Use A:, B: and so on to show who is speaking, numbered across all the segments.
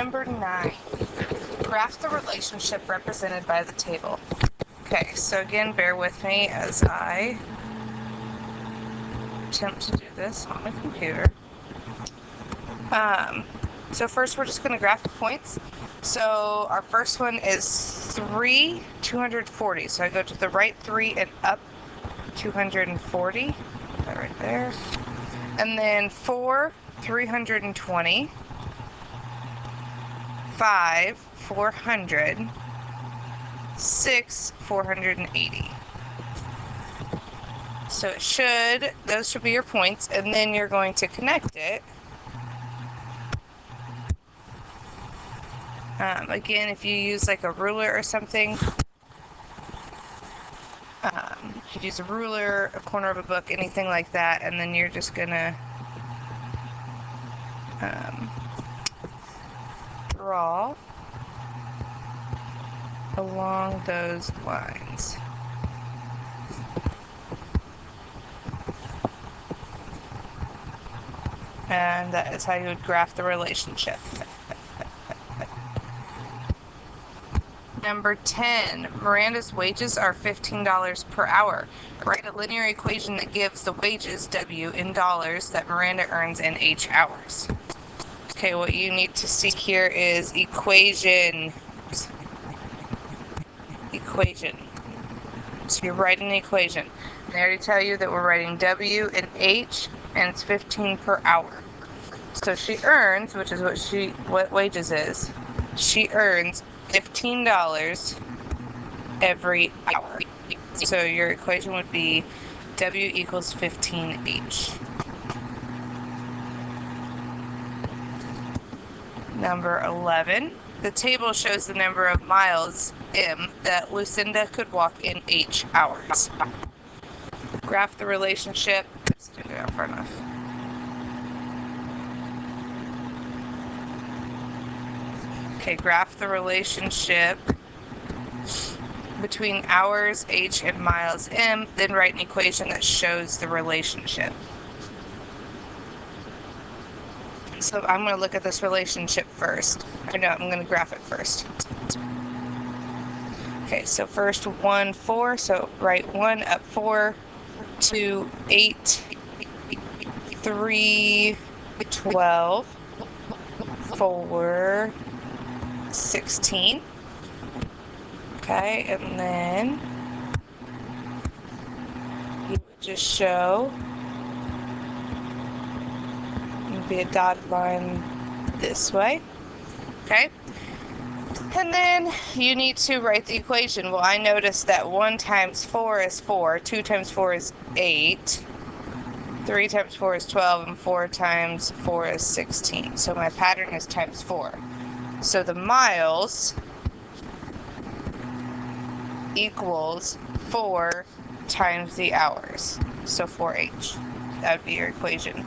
A: Number 9. Graph the relationship represented by the table. Okay, so again, bear with me as I attempt to do this on my computer. So first we're just going to graph the points. So our first one is 3, 240. So I go to the right 3 and up 240. Put that right there. And then 4, 320. 5, 400. 6, 480. So those should be your points, and then you're going to connect it. Again, if you use like a ruler or something, you could use a ruler, a corner of a book, anything like that, and then you're just gonna draw along those lines. And that is how you would graph the relationship. Number 10, Miranda's wages are $15 per hour. Write a linear equation that gives the wages, W, in dollars that Miranda earns in H hours. Okay, what you need to see here is equation. So you're writing the equation. And I already tell you that we're writing W and H, and it's 15 per hour. So she earns, which is what wages is, she earns $15 every hour. So your equation would be W equals 15H. Number 11. The table shows the number of miles, M, that Lucinda could walk in H hours. Graph the relationship. Let's do it far enough. Okay, graph the relationship between hours, H, and miles, M, then write an equation that shows the relationship. So I'm going to look at this relationship first. I'm going to graph it first. Okay, so first 1, 4, so write 1 up 4, 2, 8, 3, 12, 4, 16. Okay, and then you would just show, be a dotted line this way. Okay, and then you need to write the equation. Well, I noticed that 1 times 4 is 4, 2 times 4 is 8, 3 times 4 is 12, and 4 times 4 is 16. So my pattern is times 4. So the miles equals 4 times the hours. So 4H. That would be your equation.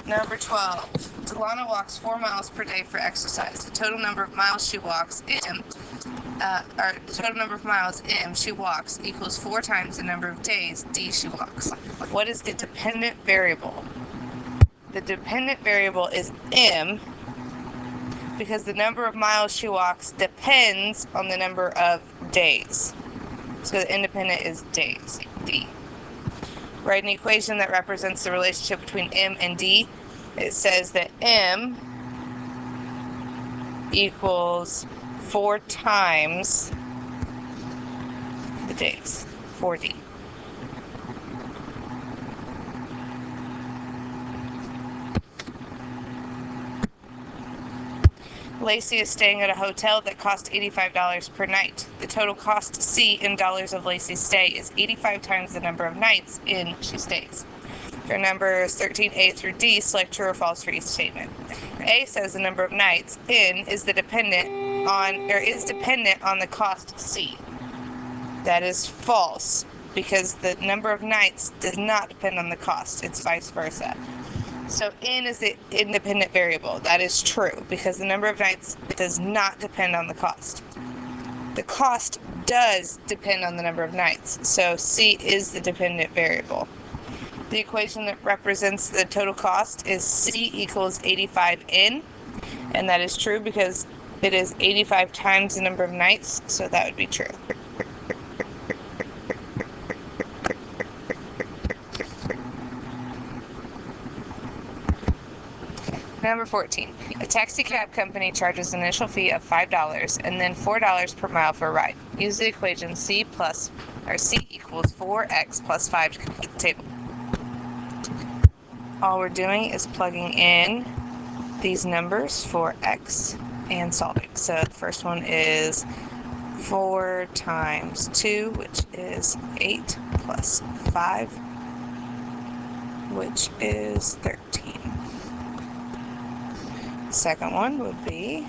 A: Number 12. Delana walks 4 miles per day for exercise. The total number of miles she walks, M, she walks equals 4 times the number of days, D, she walks. What is the dependent variable? The dependent variable is M, because the number of miles she walks depends on the number of days. So the independent is days, D. Write an equation that represents the relationship between M and D. It says that M equals 4 times the days, 4D. Lacey is staying at a hotel that costs $85 per night. The total cost C in dollars of Lacey's stay is 85 times the number of nights in she stays. For numbers 13A through D, select true or false for each statement. A says the number of nights in is dependent on the cost C. That is false, because the number of nights does not depend on the cost. It's vice versa. So N is the independent variable. That is true, because the number of nights does not depend on the cost. The cost does depend on the number of nights, so C is the dependent variable. The equation that represents the total cost is C equals 85N, and that is true because it is 85 times the number of nights, so that would be true. Number 14. A taxi cab company charges an initial fee of $5 and then $4 per mile for a ride. Use the equation C equals 4x plus 5 to complete the table. All we're doing is plugging in these numbers for x and solving. So the first one is 4 times 2, which is 8, plus 5, which is 13. Second one would be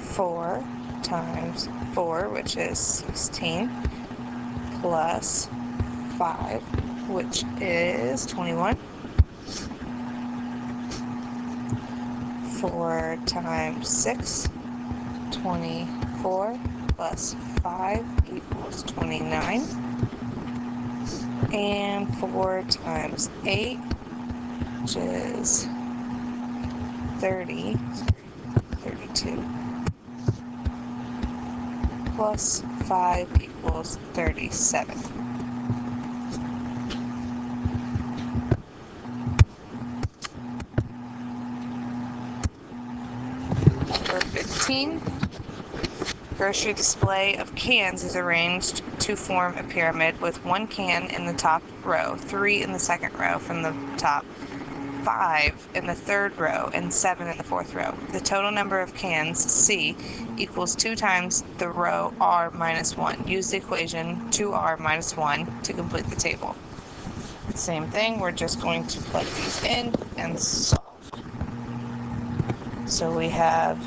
A: 4 times 4, which is 16, plus 5, which is 21. 4 times 6, 24, plus 5 equals 29. And 4 times 8, which is 32, plus 5 equals 37. Number 15. Grocery display of cans is arranged to form a pyramid with 1 can in the top row, 3 in the second row from the top, 5 in the third row, and 7 in the fourth row. The total number of cans, C, equals 2 times the row R minus 1. Use the equation 2R minus 1 to complete the table. Same thing, we're just going to plug these in and solve. So we have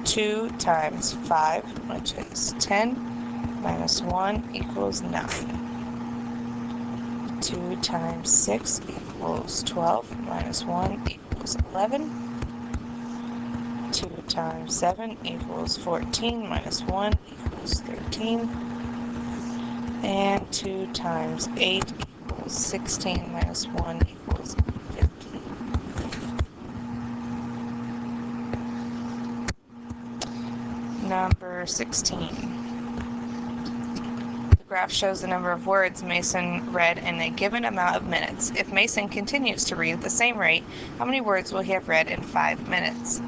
A: 2 times 5, which is 10, minus 1 equals 9. 2 times 6 equals 12, minus 1 equals 11. 2 times 7 equals 14, minus 1 equals 13. And 2 times 8 equals 16, minus 1 equals 15. Number 16. The graph shows the number of words Mason read in a given amount of minutes. If Mason continues to read at the same rate, how many words will he have read in 5 minutes?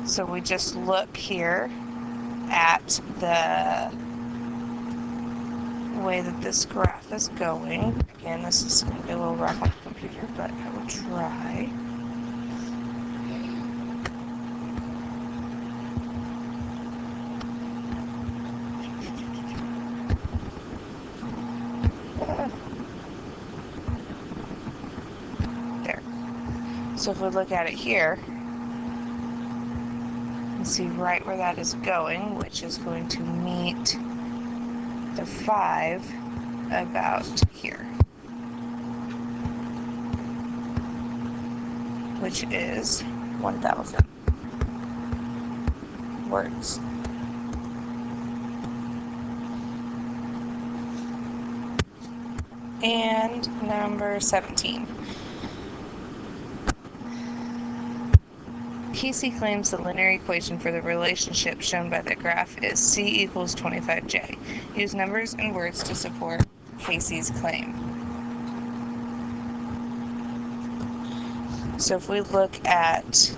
A: So we just look here at the way that this graph is going. Again, this is going to be a little rough on the computer, but I will try. There. So if we look at it here, you see right where that is going, which is going to meet the 5 about here, which is 1,000 words. And number 17. Casey claims the linear equation for the relationship shown by the graph is C equals 25J. Use numbers and words to support Casey's claim. So if we look at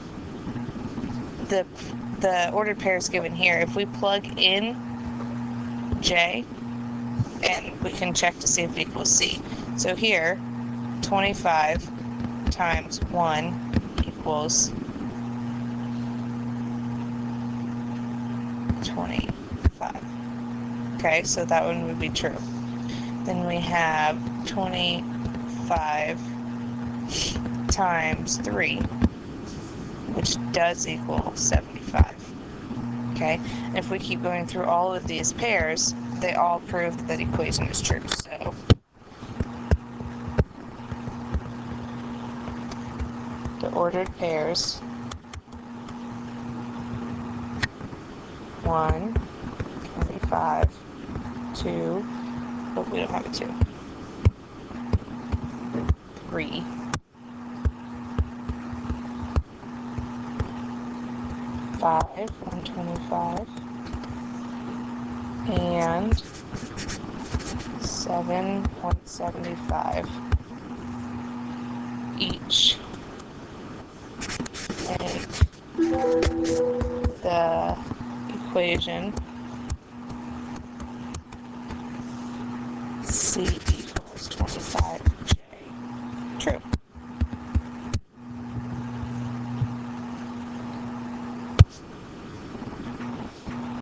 A: the ordered pairs given here, if we plug in J, and we can check to see if it equals C. So here, 25 times 1 equals 25. Okay, so that one would be true. Then we have 25 times 3, which does equal 75. Okay, and if we keep going through all of these pairs, they all prove that that equation is true. So the ordered pairs 1, 25, 2, oh, we don't have a 2, 3, 5, 125, and 7, 175 each. Make the equation C equals 25